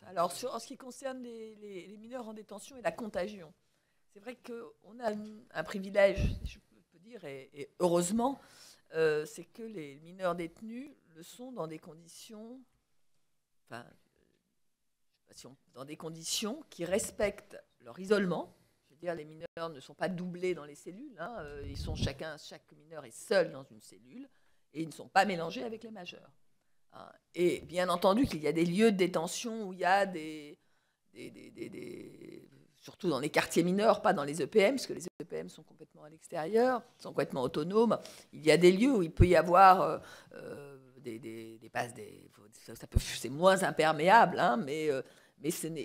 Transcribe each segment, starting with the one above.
Alors, en ce qui concerne les mineurs en détention et la contagion, c'est vrai qu'on a un privilège, si je peux dire, et heureusement, c'est que les mineurs détenus le sont dans des conditions, enfin, dans des conditions qui respectent leur isolement. Je veux dire, les mineurs ne sont pas doublés dans les cellules, hein, chaque mineur est seul dans une cellule, et ils ne sont pas mélangés avec les majeurs. Et bien entendu qu'il y a des lieux de détention où il y a surtout dans les quartiers mineurs, pas dans les EPM, parce que les EPM sont complètement à l'extérieur, sont complètement autonomes. Il y a des lieux où il peut y avoir c'est moins imperméable, hein, mais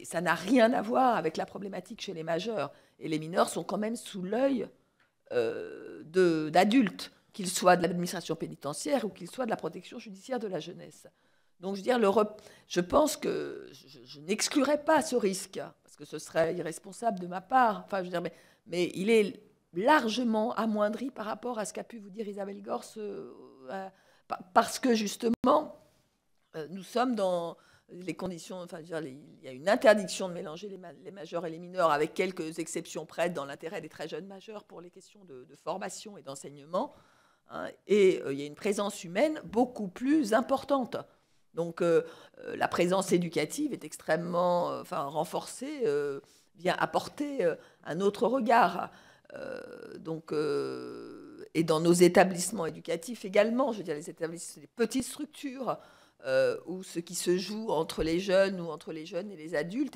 ça n'a rien à voir avec la problématique chez les majeurs. Et les mineurs sont quand même sous l'œil d'adultes, qu'ils soient de l'administration pénitentiaire ou qu'ils soient de la protection judiciaire de la jeunesse. Donc, je pense que je n'exclurais pas ce risque, parce que ce serait irresponsable de ma part. Enfin, je veux dire, mais il est largement amoindri par rapport à ce qu'a pu vous dire Isabelle Gors, parce que justement, nous sommes dans les conditions, enfin, il y a une interdiction de mélanger les majeurs et les mineurs, avec quelques exceptions près dans l'intérêt des très jeunes majeurs pour les questions de formation et d'enseignement. Hein, et il y a une présence humaine beaucoup plus importante. Donc la présence éducative est extrêmement renforcée, vient apporter un autre regard. Et dans nos établissements éducatifs également, je veux dire les petites structures où ce qui se joue entre les jeunes ou entre les jeunes et les adultes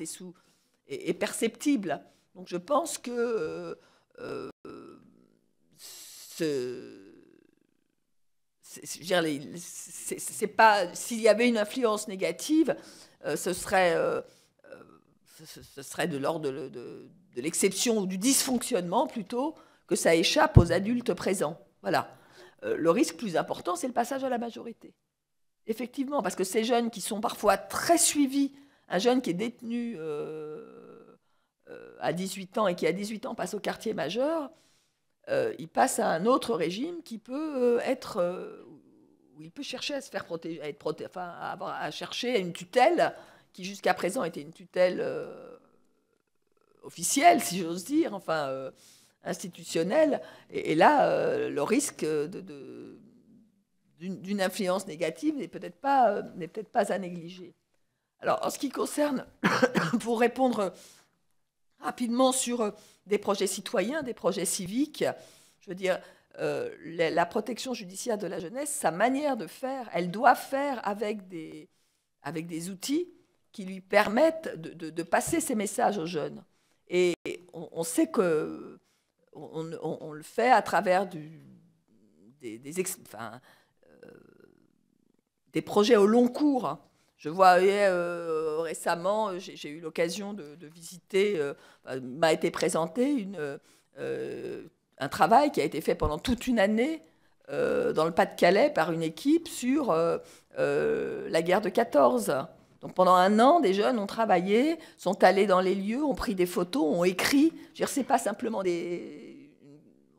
est perceptible. Donc je pense que c'est pas, s'il y avait une influence négative, ce serait de l'ordre de l'exception ou du dysfonctionnement plutôt, que ça échappe aux adultes présents. Voilà. Le risque plus important, c'est le passage à la majorité. Effectivement, parce que ces jeunes qui sont parfois très suivis, un jeune qui est détenu à 18 ans et qui à 18 ans passe au quartier majeur, il passe à un autre régime qui peut où il peut chercher à se faire protéger, à chercher une tutelle qui jusqu'à présent était une tutelle officielle, si j'ose dire, institutionnelle. Et là, le risque d'une influence négative n'est peut-être pas à négliger. Alors, en ce qui concerne, pour répondre rapidement sur des projets citoyens, des projets civiques, je veux dire, la protection judiciaire de la jeunesse, sa manière de faire, elle doit faire avec des outils qui lui permettent de passer ces messages aux jeunes. Et on sait que on le fait à travers des projets au long cours. Je vois récemment, j'ai eu l'occasion de visiter, m'a été présenté un travail qui a été fait pendant toute une année dans le Pas-de-Calais par une équipe sur la guerre de 14. Donc pendant un an, des jeunes ont travaillé, sont allés dans les lieux, ont pris des photos, ont écrit. Je veux dire, c'est pas simplement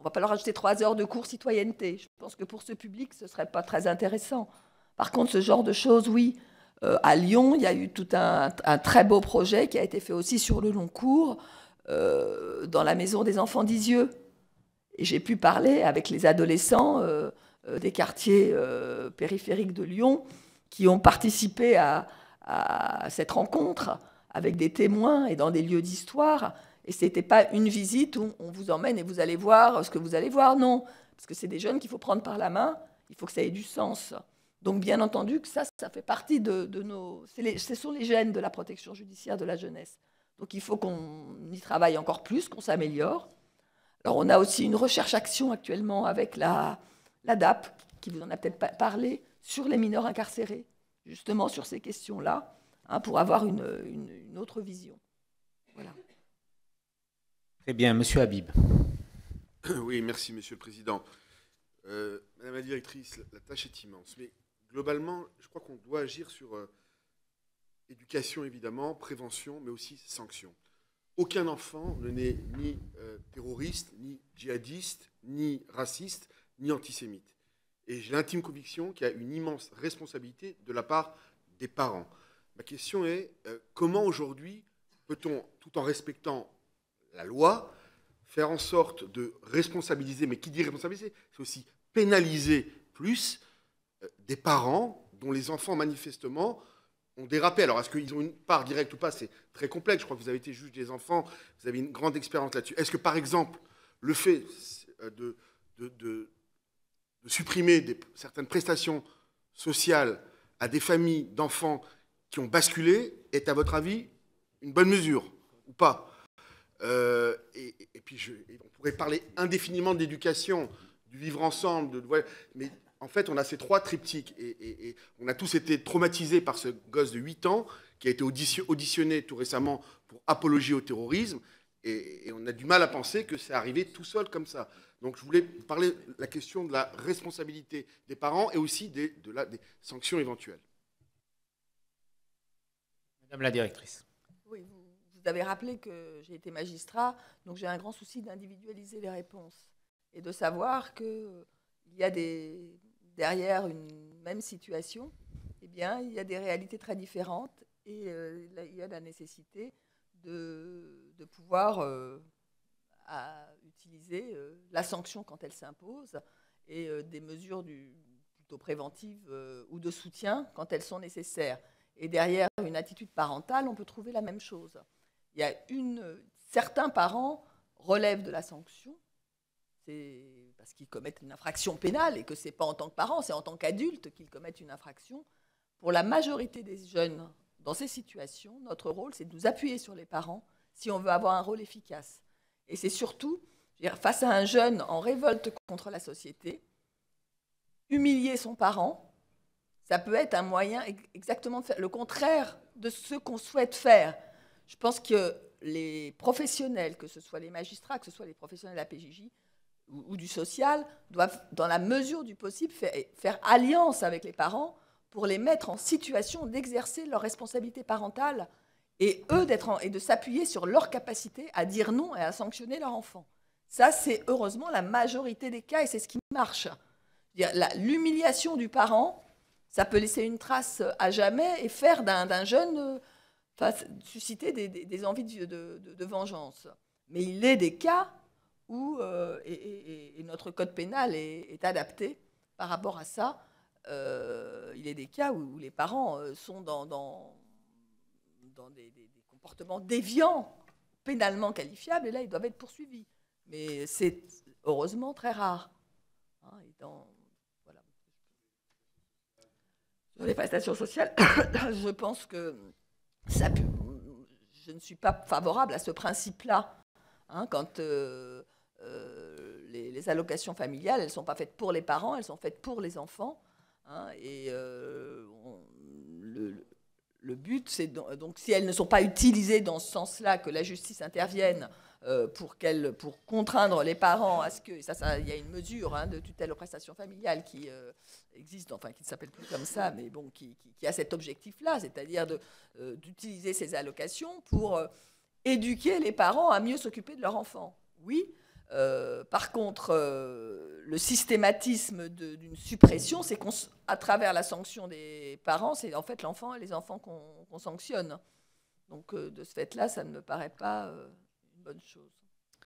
on va pas leur ajouter 3 heures de cours citoyenneté. Je pense que pour ce public, ce serait pas très intéressant. Par contre, ce genre de choses, oui. À Lyon, il y a eu tout un très beau projet qui a été fait aussi sur le long cours dans la maison des enfants d'Isieux. Et j'ai pu parler avec les adolescents des quartiers périphériques de Lyon qui ont participé à cette rencontre avec des témoins et dans des lieux d'histoire. Et ce n'était pas une visite où on vous emmène et vous allez voir ce que vous allez voir, non. Parce que c'est des jeunes qu'il faut prendre par la main, il faut que ça ait du sens. Donc, bien entendu, que ça fait partie de nos... Ce sont les gènes de la protection judiciaire de la jeunesse. Donc, il faut qu'on y travaille encore plus, qu'on s'améliore. Alors, on a aussi une recherche-action actuellement avec la DAP, qui vous en a peut-être parlé, sur les mineurs incarcérés, justement sur ces questions-là, hein, pour avoir une autre vision. Voilà. Très bien, Monsieur Habib. Oui, merci, Monsieur le Président. Madame la directrice, la tâche est immense, mais globalement, je crois qu'on doit agir sur éducation, évidemment, prévention, mais aussi sanction. Aucun enfant ne naît ni terroriste, ni djihadiste, ni raciste, ni antisémite. Et j'ai l'intime conviction qu'il y a une immense responsabilité de la part des parents. Ma question est, comment aujourd'hui peut-on, tout en respectant la loi, faire en sorte de responsabiliser, mais qui dit responsabiliser, c'est aussi pénaliser plus des parents dont les enfants manifestement ont dérapé. Alors est-ce qu'ils ont une part directe ou pas, c'est très complexe, je crois que vous avez été juge des enfants, vous avez une grande expérience là-dessus. Est-ce que par exemple, le fait de supprimer certaines prestations sociales à des familles d'enfants qui ont basculé est, à votre avis, une bonne mesure ou pas? Et puis, on pourrait parler indéfiniment de l'éducation, du vivre ensemble, mais en fait, on a ces trois triptyques. Et on a tous été traumatisés par ce gosse de 8 ans qui a été auditionné tout récemment pour apologie au terrorisme. Et on a du mal à penser que c'est arrivé tout seul comme ça. Donc je voulais parler de la question de la responsabilité des parents et aussi des sanctions éventuelles. Madame la directrice. Oui, vous avez rappelé que j'ai été magistrat, donc j'ai un grand souci d'individualiser les réponses et de savoir qu'il y a derrière une même situation, eh bien, il y a des réalités très différentes et il y a la nécessité de pouvoir utiliser la sanction quand elle s'impose et des mesures plutôt préventives ou de soutien quand elles sont nécessaires. Et derrière une attitude parentale, on peut trouver la même chose. Il y a certains parents relèvent de la sanction, c'est parce qu'ils commettent une infraction pénale et que ce n'est pas en tant que parents, c'est en tant qu'adultes qu'ils commettent une infraction. Pour la majorité des jeunes dans ces situations, notre rôle, c'est de nous appuyer sur les parents si on veut avoir un rôle efficace. Et c'est surtout, face à un jeune en révolte contre la société, humilier son parent, ça peut être un moyen exactement de faire le contraire de ce qu'on souhaite faire. Je pense que les professionnels, que ce soit les magistrats, que ce soit les professionnels de la PJJ ou du social, doivent, dans la mesure du possible, faire alliance avec les parents pour les mettre en situation d'exercer leur responsabilité parentale et eux et de s'appuyer sur leur capacité à dire non et à sanctionner leur enfant. Ça, c'est heureusement la majorité des cas et c'est ce qui marche. L'humiliation du parent, ça peut laisser une trace à jamais et faire d'un jeune susciter des envies de vengeance. Mais il est des cas où, et notre code pénal est adapté par rapport à ça, il est des cas où les parents sont dans des comportements déviants, pénalement qualifiables, et là, ils doivent être poursuivis. Mais c'est heureusement très rare. Hein, voilà. Sur les prestations sociales, je pense que je ne suis pas favorable à ce principe-là. Hein, quand les allocations familiales, elles ne sont pas faites pour les parents, elles sont faites pour les enfants. Hein, et le but, c'est donc si elles ne sont pas utilisées dans ce sens-là, que la justice intervienne pour contraindre les parents à ce que... il y a une mesure de tutelle aux prestations familiales qui existe, enfin qui ne s'appelle plus comme ça, mais bon, qui a cet objectif-là, c'est-à-dire d'utiliser ces allocations pour éduquer les parents à mieux s'occuper de leur enfant. Oui. Par contre, le systématisme d'une suppression, c'est qu'à travers la sanction des parents, c'est en fait les enfants qu'on sanctionne. Donc, de ce fait-là, ça ne me paraît pas une bonne chose.